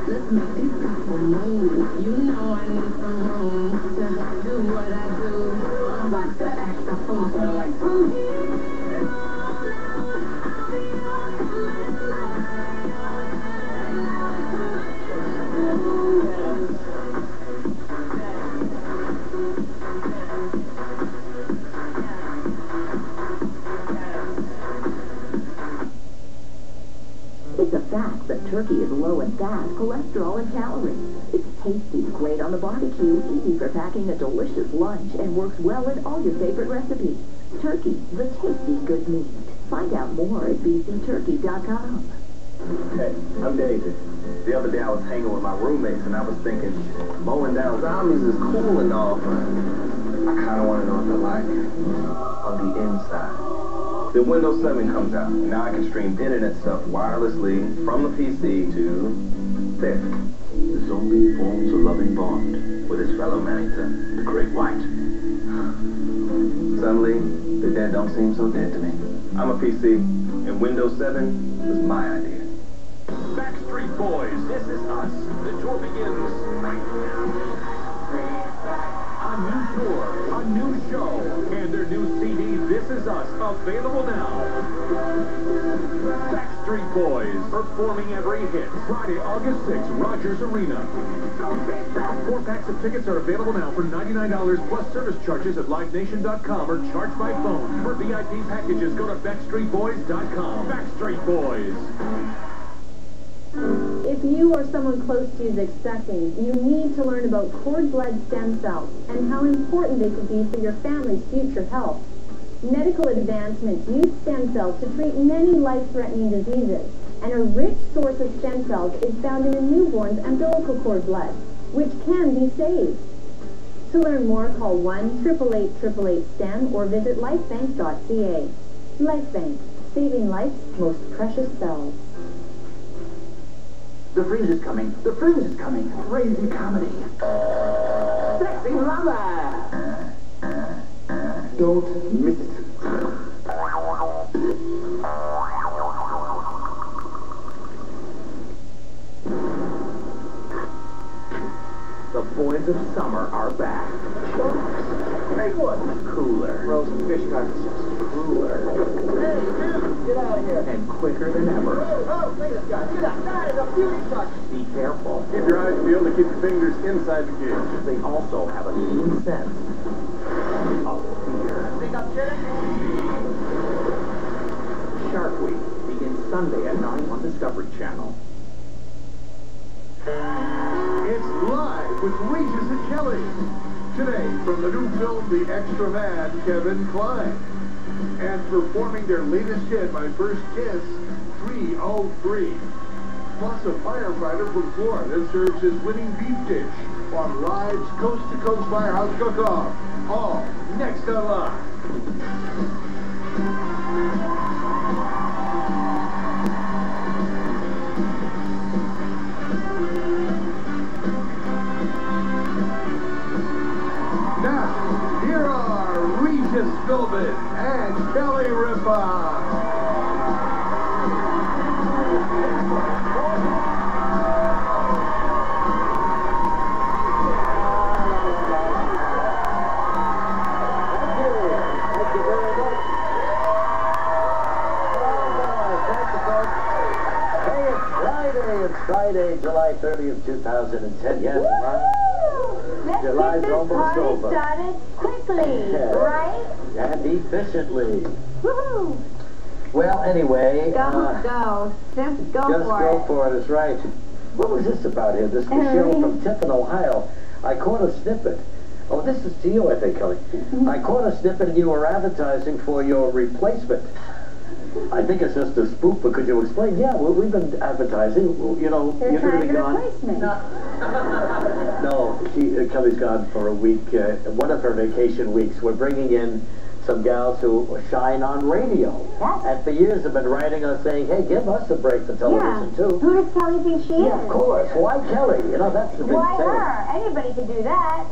Let's make this couple move. You know I need some room to do what I do. But the extra food are like from here. It's a fact that turkey is low in fat, cholesterol, and calories. It's tasty, great on the barbecue, easy for packing a delicious lunch, and works well in all your favorite recipes. Turkey, the tasty good meat. Find out more at bcturkey.com. Hey, I'm David. The other day I was hanging with my roommates and I was thinking, mowing down zombies is cool and all, but I kind of want to know what they're like on the inside. Then Windows 7 comes out, and now I can stream internet stuff wirelessly from the PC to there. The zombie forms a loving bond with his fellow man-eater, the Great White. Suddenly, the dead don't seem so dead to me. I'm a PC, and Windows 7 was my idea. Backstreet Boys, This Is Us. The tour begins right now. A new tour, a new show, and their new CD, This Is Us, available now. Backstreet Boys, performing every hit. Friday, August 6th, Rogers Arena. 4 packs of tickets are available now for $99 plus service charges at livenation.com or charged by phone. For VIP packages, go to backstreetboys.com. Backstreet Boys. If you or someone close to you is expecting, you need to learn about cord blood stem cells and how important they could be for your family's future health. Medical advancements use stem cells to treat many life-threatening diseases, and a rich source of stem cells is found in a newborn's umbilical cord blood, which can be saved. To learn more, call 1-888-888-STEM or visit lifebank.ca. Lifebank, saving life's most precious cells. The Fringe is coming. The Fringe is coming. Crazy comedy. Sexy lover. Don't miss it. The boys of summer are back. Big one. Cooler. Frozen fish carcasses. Cooler. Hey, dude, get out of here. And quicker than ever. Oh, look at this guy. Get out. That is a beauty truck. Be careful. Keep your eyes peeled and keep your fingers inside the cage. They also have a keen sense of fear. Think I'm kidding? Shark Week begins Sunday at 9 on Discovery Channel. It's live with Regis and Kelly. Today, from the new film The Extra Man, Kevin Kline. And performing their latest hit, My First Kiss, 303. Plus, a firefighter from Florida serves his winning beef dish on Live's coast-to-coast firehouse cook-off. All next on Live. Now, here are Regis Philbin and Kelly Ripa. Friday, July 30th, 2010. Yes, Let's July's get this almost party over. started quickly, right? And efficiently. Woohoo! Well, anyway, Go. Just go just for go it. for it is right. What was this about here? This show from Tiffin, Ohio. I caught a snippet. Oh, this is to you, I think, Kelly. I caught a snippet and you were advertising for your replacement. I think it's just a spoof, but could you explain? Yeah, well, we've been advertising. Well, you know, They're you're going to trying be to gone. replace me. No, Kelly's gone for a week. One of her vacation weeks. We're bringing in some gals who shine on radio. Yes. And for years have been writing us saying, hey, give us a break for television, too. Who does Kelly think she is? Yeah, of course. Why Kelly? You know, that's the big Why thing. her? Anybody could do that.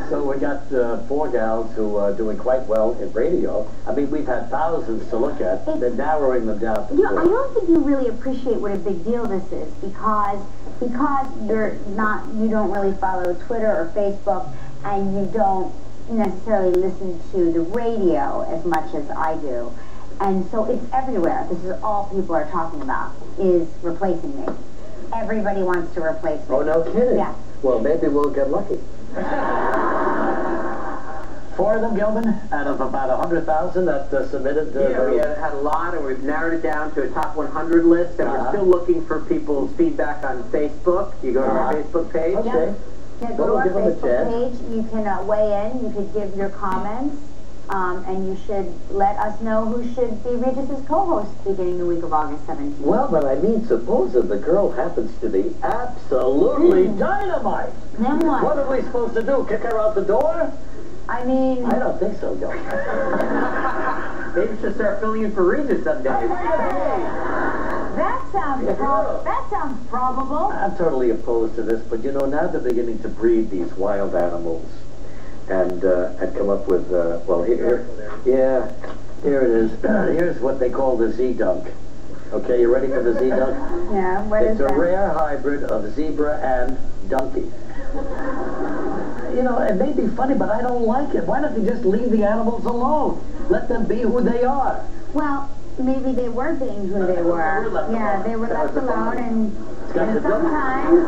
So we got 4 gals who are doing quite well in radio. I mean, we've had thousands to look at. They're narrowing them down to 4. I don't think you really appreciate what a big deal this is, because because you don't really follow Twitter or Facebook, and you don't necessarily listen to the radio as much as I do. And so it's everywhere. This is all people are talking about, is replacing me. Everybody wants to replace me. Oh, no kidding? Yeah. Well, maybe we'll get lucky. 4 of them, Gilman, out of about 100,000 that submitted. Yeah, we had a lot, and we've narrowed it down to a top 100 list, and we're still looking for people's feedback on Facebook. You go to our Facebook page. Okay. Yeah, go to our Facebook page. You can weigh in. You could give your comments. And you should let us know who should be Regis's co-host beginning the week of August 17th. Well, but I mean, suppose that the girl happens to be absolutely dynamite. Then what? What are we supposed to do? Kick her out the door? I mean... I don't think so, Gil. Maybe you should start filling in for Regis someday. That sounds probable. I'm totally opposed to this, but you know, now they're beginning to breed these wild animals. And come up with, well, here it is. Here's what they call the Z-Dunk. Okay, you ready for the Z-Dunk? Yeah, what is that? It's a rare hybrid of zebra and donkey. You know, it may be funny, but I don't like it. Why don't you just leave the animals alone? Let them be who they are. Well, maybe they were being who they were. Yeah, they were left alone, and sometimes...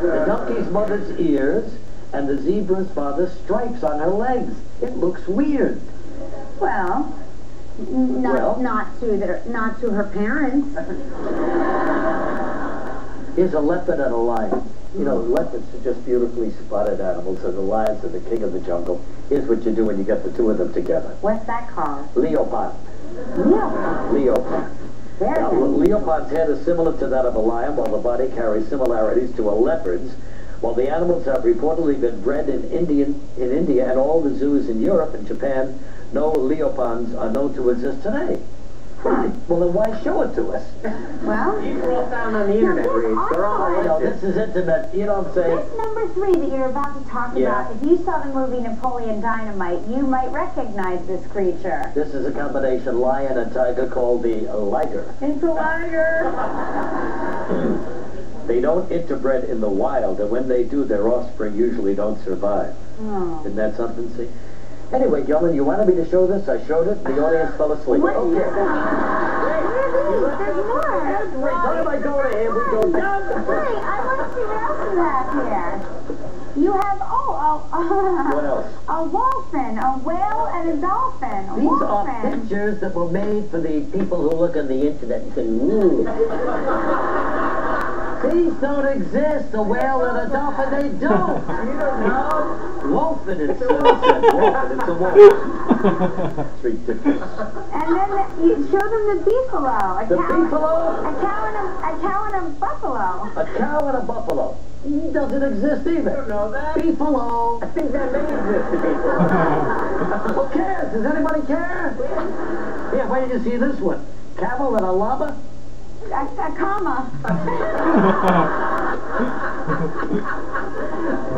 The donkey's mother's ears, and the zebra's father's stripes on her legs. It looks weird. Well, not to her parents. Here's a leopard and a lion. You know, leopards are just beautifully spotted animals, and the lions are the king of the jungle. Here's what you do when you get the two of them together. What's that called? Leopard. Leopard. Leopard. Now, leopard's head is similar to that of a lion, while the body carries similarities to a leopard's. While the animals have reportedly been bred in India and all the zoos in Europe and Japan, no leopards are known to exist today. Huh. Well, then why show it to us? Well, You can all found on the internet, Reed. They're all You know, this is intimate. You know what I'm saying? this number 3 that you're about to talk about, if you saw the movie Napoleon Dynamite, you might recognize this creature. This is a combination lion and tiger called the liger. It's a liger. They don't interbred in the wild, and when they do, their offspring usually don't survive. Oh. Isn't that something, see? Anyway, Gilman, you wanted me to show this? I showed it. The audience fell asleep. What? Okay. There's more. Every time I go to him, we go down the Wait, I want to see what else you have here. You have, What else? a dolphin, a whale, and a dolphin. A These are dolphin. pictures that were made for the people who look on the internet and say, ooh. These don't exist. A whale and a dolphin, they don't. You don't know? Wolfen, it's Wolfen. It's a wolf. It's ridiculous. And then you show them the beefalo. The beefalo? A cow and a buffalo. A cow and a buffalo. He doesn't exist either. I don't know that. Beefalo. I think that may exist to people. Who cares? Does anybody care? Yeah, where did you see this one? Camel and a llama? A comma.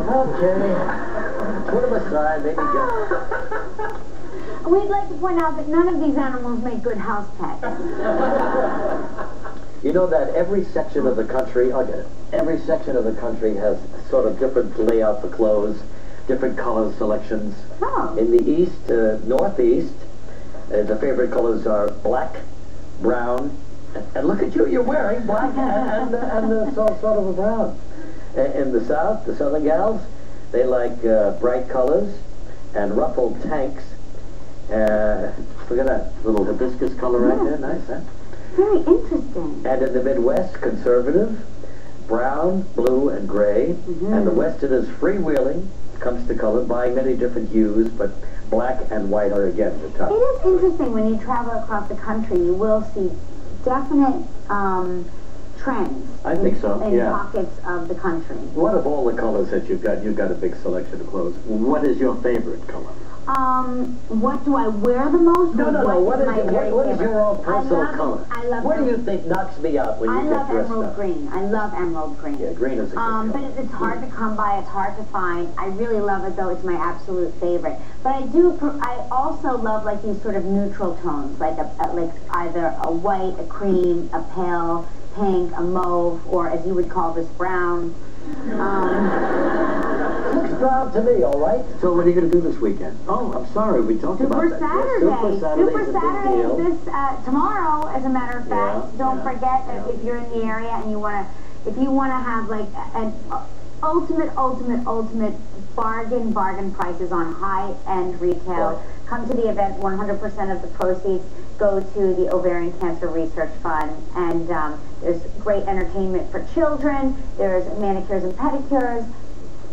Okay. Put them aside, maybe go. We'd like to point out that none of these animals make good house pets. You know that every section of the country, every section of the country has sort of different layout for clothes, different color selections. Oh. In the east, northeast, the favorite colors are black, brown, and look at you, you're wearing black and sort of a brown. In the south, the southern gals, they like bright colors and ruffled tanks. Look at that little hibiscus color right there, nice, huh? Very interesting. And in the Midwest, conservative, brown, blue, and gray. And the Western is freewheeling, comes to color, buying many different hues, but black and white are again the top. It is interesting when you travel across the country, you will see definite trends. I think so, in yeah. pockets of the country. What of all the colors that you've got a big selection of clothes. What is your favorite color? What do I wear the most? No. What is your own personal color? I love what do you think knocks me out when you get dressed up? I love emerald green. Yeah, green is a good color. But it's hard to come by. It's hard to find. I really love it, though. It's my absolute favorite. But I also love like these sort of neutral tones, like either a white, a cream, a pale, pink, a mauve, or as you would call this, brown. Looks brown to me, all right? So what are you going to do this weekend? Oh, I'm sorry, we talked about that. Saturday. Yes, Super Saturday is this tomorrow, as a matter of fact. Don't forget that if you're in the area and you want to, if you want to have like an ultimate bargain prices on high-end retail, come to the event. 100% of the proceeds go to the Ovarian Cancer Research Fund, and there's great entertainment for children. There's manicures and pedicures,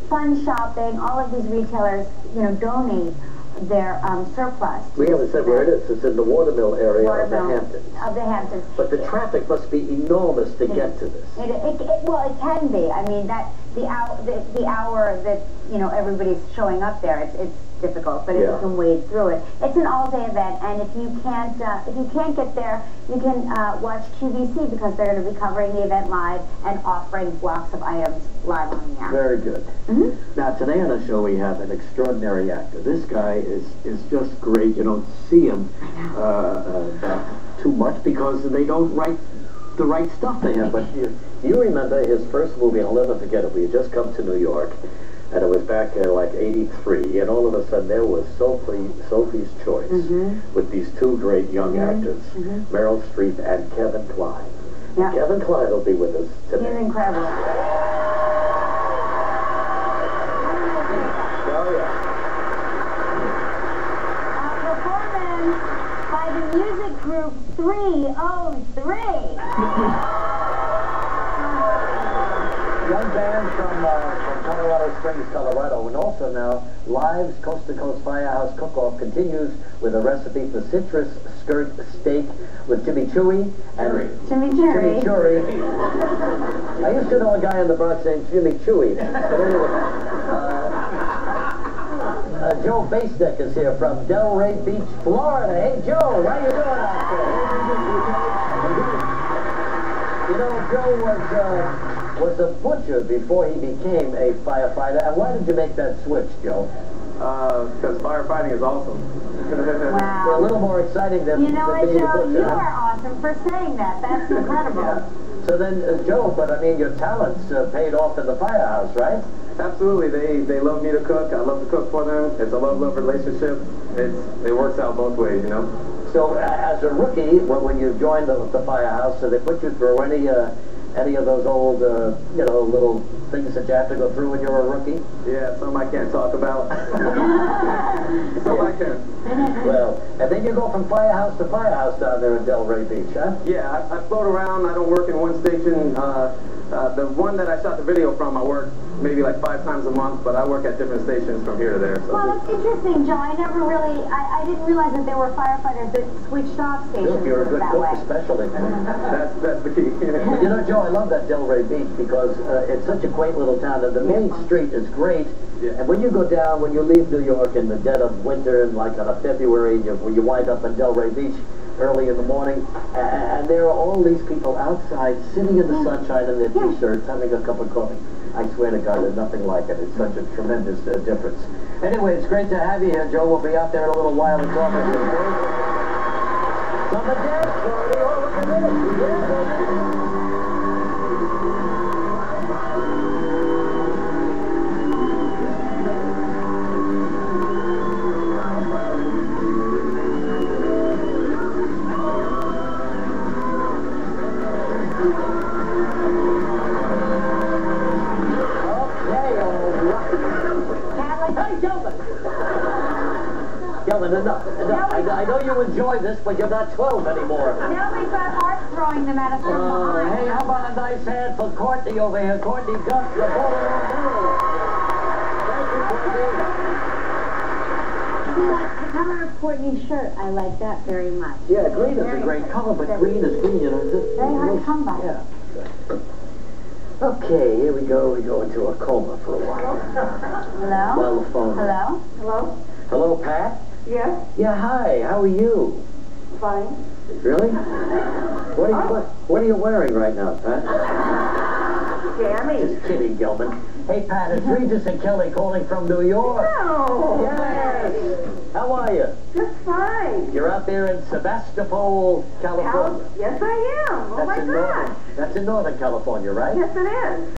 fun shopping. All of these retailers, you know, donate their surplus. We haven't said where it is. It's in the Watermill area of the Hamptons. Of the Hamptons. But the traffic must be enormous to get to this. Well, it can be. I mean, that the hour that, you know, everybody's showing up there, it's difficult, but if you can wade through it. It's an all-day event, and if you can't get there, you can watch QVC, because they're going to be covering the event live and offering blocks of items live on the air. Very good. Now, today on the show we have an extraordinary actor. This guy is just great. You don't see him too much because they don't write the right stuff to him. But you remember his first movie, I'll never forget it. We had just come to New York, and it was back in like '83, and all of a sudden there was Sophie's Choice with these two great young actors, Meryl Streep and Kevin Kline. Yeah. Kevin Kline will be with us today. He's incredible. Performance by the music group 303. Young band from Colorado Springs, Colorado, and also now Live's Coast to Coast Firehouse Cook-Off continues with a recipe for citrus skirt steak with chimichurri and chimichurri. I used to know a guy in the Bronx named chimichurri. But anyway, Joe Basedeck is here from Delray Beach, Florida. Hey, Joe, how you doing out there? You know, Joe was a butcher before he became a firefighter. And why did you make that switch, Joe? Because firefighting is awesome. Wow. A little more exciting than you know what, being Joe? a butcher. You are awesome for saying that. That's incredible. Yeah. So then, Joe, but I mean, your talents paid off in the firehouse, right? Absolutely. They love me to cook. I love to cook for them. It's a love-love relationship. It works out both ways, you know. So as a rookie, when you joined the firehouse, so they put you through any of those old, you know, little things that you have to go through when you're a rookie? Yeah, some I can't talk about. Some I can. Well, and then you go from firehouse to firehouse down there in Delray Beach, huh? Yeah, I float around. I don't work in one station. The one that I shot the video from, I work maybe like 5 times a month, but I work at different stations from here to there. So well, that's interesting, Joe. I never really, I didn't realize that there were firefighters that switched off stations Look, you're a good that cook, way. especially. that's the key. You know, Joe, I love that Delray Beach because it's such a quaint little town, and the main street is great. Yeah. And when you go down, when you leave New York in the dead of winter, and like on a February, when you wind up in Delray Beach early in the morning, and there are all these people outside sitting in the sunshine in their t-shirts, having a cup of coffee. I swear to God, there's nothing like it. It's such a tremendous difference. Anyway, it's great to have you here, Joe. We'll be out there in a little while to talk with you. From the dance party, oh, look at this. Gelman, enough. I know you enjoy this, but you're not 12 anymore. Now we've got Art throwing them at us from behind. Hey, how about a nice hand for Courtney over here? Courtney Duff, reporter on news. Thank you, Courtney. The color of Courtney's shirt, I like that very much. Yeah, green is a great color, but green is green, you know. Very hard to come by. Yeah. Okay, here we go. We go into a coma for a while. Hello? While the phone. Hello? Hello? Hello, Pat? Yes? Yeah, hi. How are you? Fine. Really? What are you wearing right now, Pat? Jammy. Just kidding, Gelman. Hey, Pat, it's Regis and Kelly calling from New York. No. Yes. How are you? Just fine. You're out there in Sebastopol, California. Yes, I am. Oh, my gosh. That's in Northern California, right? Yes, it is.